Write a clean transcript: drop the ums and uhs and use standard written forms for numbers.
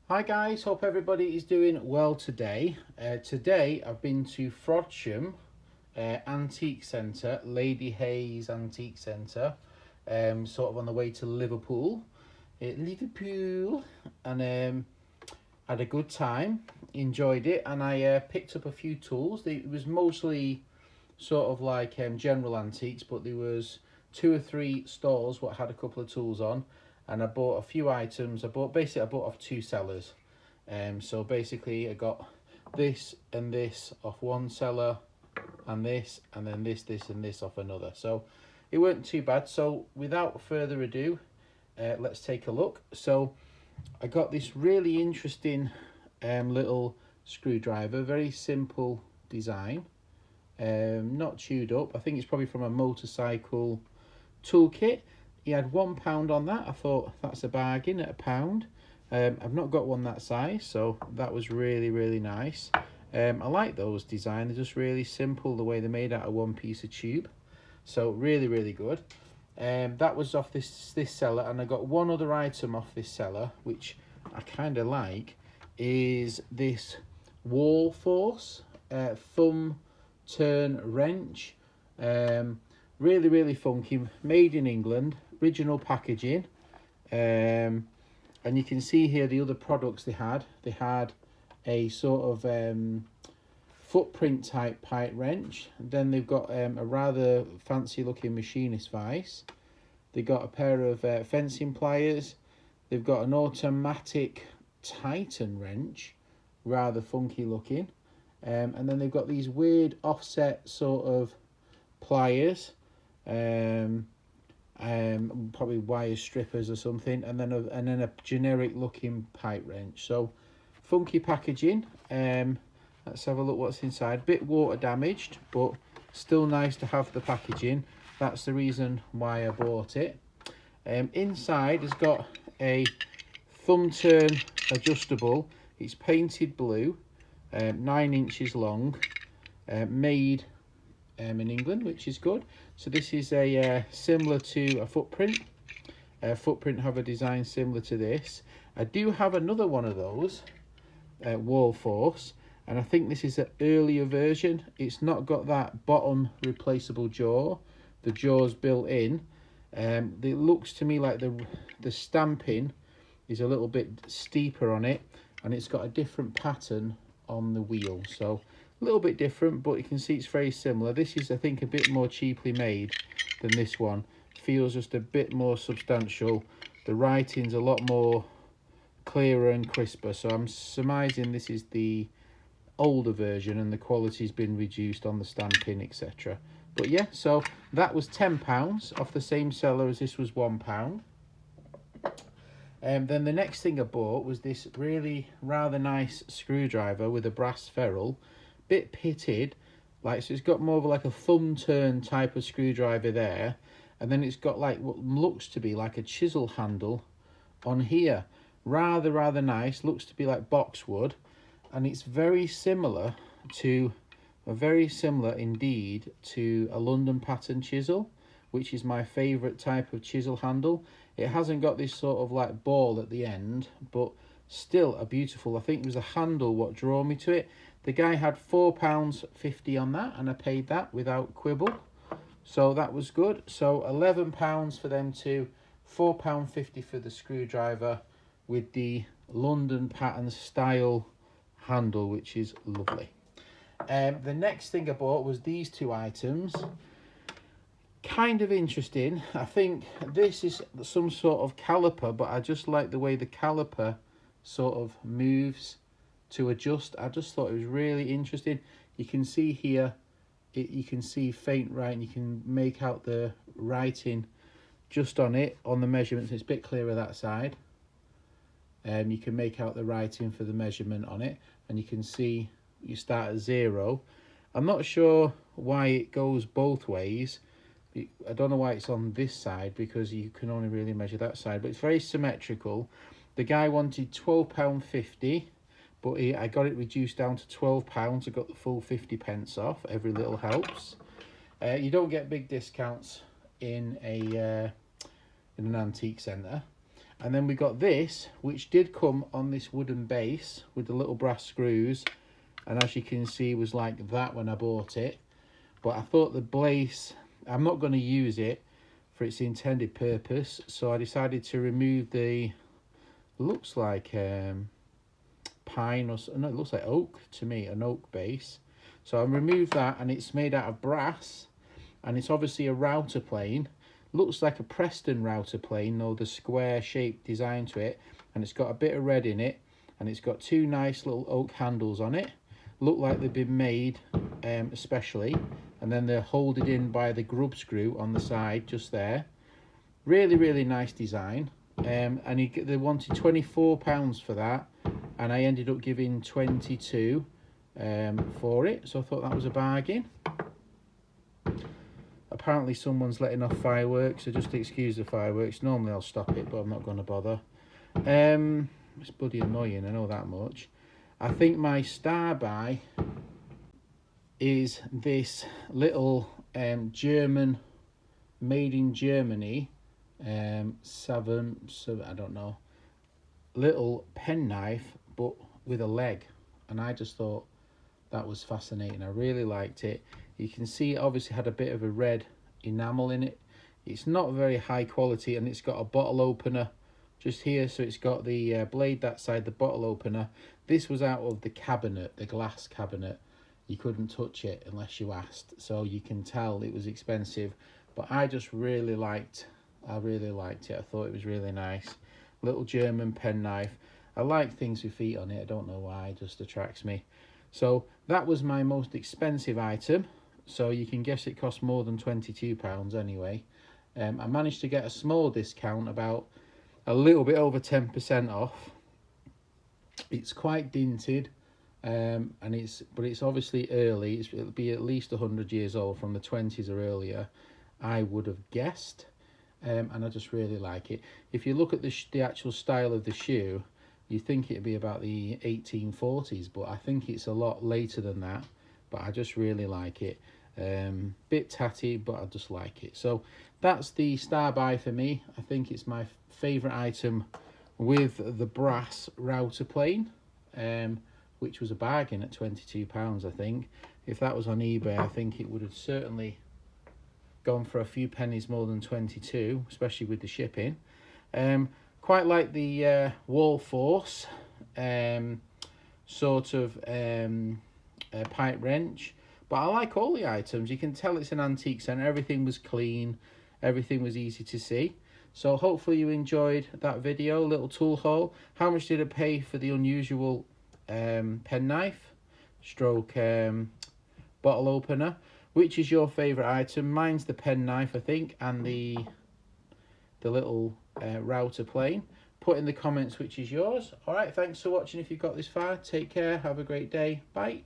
Hi guys, hope everybody is doing well today. Today I've been to Frodsham Antique Centre, Lady Hayes Antique Centre, sort of on the way to Liverpool. Liverpool, and had a good time, enjoyed it, and I picked up a few tools. It was mostly sort of like general antiques, but there was two or three stalls what had a couple of tools on, and I bought a few items. I bought off two sellers. So basically I got this and this off one seller, and then this and this off another. So it weren't too bad. So without further ado, let's take a look. So I got this really interesting little screwdriver, very simple design, not chewed up. I think it's probably from a motorcycle toolkit. He had £1 on that. I thought that's a bargain at £1. I've not got one that size, so that was really nice. I like those designs. They're just really simple, the way they're made out of one piece of tube. So really good. That was off this seller, and I got one other item off this seller, which I kind of like, is this wall force thumb turn wrench. Really funky, made in England, original packaging. And you can see here the other products they had. They had a sort of footprint type pipe wrench. And then they've got a rather fancy looking machinist vise. They've got a pair of fencing pliers. They've got an automatic Titan wrench, rather funky looking. And then they've got these weird offset sort of pliers. Probably wire strippers or something, and then a generic looking pipe wrench. So funky packaging. Let's have a look what's inside. Bit water damaged, but still nice to have the packaging. That's the reason why I bought it. Inside has got a thumb turn adjustable. It's painted blue, 9 inches long, made in England, which is good. So this is a similar to a footprint. Footprint have a design similar to this. I do have another one of those, wall force, and I think this is an earlier version. It's not got that bottom replaceable jaw. The jaw's built in. It looks to me like the stamping is a little bit steeper on it, and it's got a different pattern on the wheel. So a little bit different, but you can see it's very similar. This is, I think, a bit more cheaply made than this one. Feels just a bit more substantial. The writing's a lot more clearer and crisper, so I'm surmising this is the older version and the quality's been reduced on the stamping, etc. But yeah, so that was £10 off the same seller as this was £1. Then the next thing I bought was this really rather nice screwdriver with a brass ferrule, bit pitted, like, so it's got more of like a thumb turn type of screwdriver there, and then it's got like what looks to be like a chisel handle on here. Rather nice, looks to be like boxwood, and it's very similar indeed to a London pattern chisel, which is my favorite type of chisel handle. It hasn't got this sort of like ball at the end, but still a beautiful, I think it was a handle what drew me to it. The guy had £4.50 on that, and I paid that without quibble. So that was good. So £11 for them two, £4.50 for the screwdriver with the London pattern style handle, which is lovely. The next thing I bought was these two items. Kind of interesting. I think this is some sort of caliper, but I just like the way the caliper sort of moves to adjust. I just thought it was really interesting. You can see here, you can see faint writing. You can make out the writing just on it, on the measurements. It's a bit clearer that side. You can make out the writing for the measurement on it, and you can see you start at 0. I'm not sure why it goes both ways. I don't know why it's on this side, because you can only really measure that side, but it's very symmetrical. The guy wanted £12.50, but I got it reduced down to £12. I got the full 50p off. Every little helps. You don't get big discounts in an antique centre. And then we got this, which did come on this wooden base with the little brass screws, and as you can see was like that when I bought it. But I thought the base, I'm not going to use it for its intended purpose, so I decided to remove the, looks like pine, or no, it looks like oak to me, an oak base. So I removed that, and it's made out of brass, and it's obviously a router plane. Looks like a Preston router plane, though, the square shaped design to it, and it's got a bit of red in it, and it's got two nice little oak handles on it. Look like they've been made especially, and then they're holded in by the grub screw on the side just there. Really nice design. And they wanted £24 for that, and I ended up giving 22 for it, so I thought that was a bargain. Apparently someone's letting off fireworks, so just excuse the fireworks. Normally I'll stop it, but I'm not going to bother. It's bloody annoying, I know that much. I think my star buy is this little German, made in Germany, I don't know, little penknife, but with a leg. And I just thought that was fascinating. I really liked it. You can see it obviously had a bit of a red enamel in it. It's not very high quality, and it's got a bottle opener just here, so it's got the blade that side, the bottle opener. This was out of the cabinet, the glass cabinet. You couldn't touch it unless you asked, so you can tell it was expensive, but I just really liked it. I thought it was really nice. Little German penknife. I like things with feet on it, I don't know why, it just attracts me. So that was my most expensive item. So you can guess it cost more than £22 anyway. I managed to get a small discount, about a little bit over 10% off. It's quite dinted, but it's obviously early. It'll be at least 100 years old, from the 20s or earlier, I would have guessed. And I just really like it. If you look at the actual style of the shoe, you think it'd be about the 1840s, but I think it's a lot later than that. But I just really like it. Bit tatty, but I just like it. So that's the star buy for me. I think it's my favourite item with the brass router plane, which was a bargain at £22, I think. If that was on eBay, I think it would have certainly gone for a few pennies more than 22, especially with the shipping. Quite like the wall force sort of pipe wrench, but I like all the items. You can tell it's an antique centre. Everything was clean, everything was easy to see. So hopefully you enjoyed that video, little tool haul. How much did I pay for the unusual penknife stroke bottle opener? Which is your favourite item? Mine's the penknife, I think, and the little router plane. Put in the comments which is yours. All right, thanks for watching. If you got this far, take care, have a great day, bye.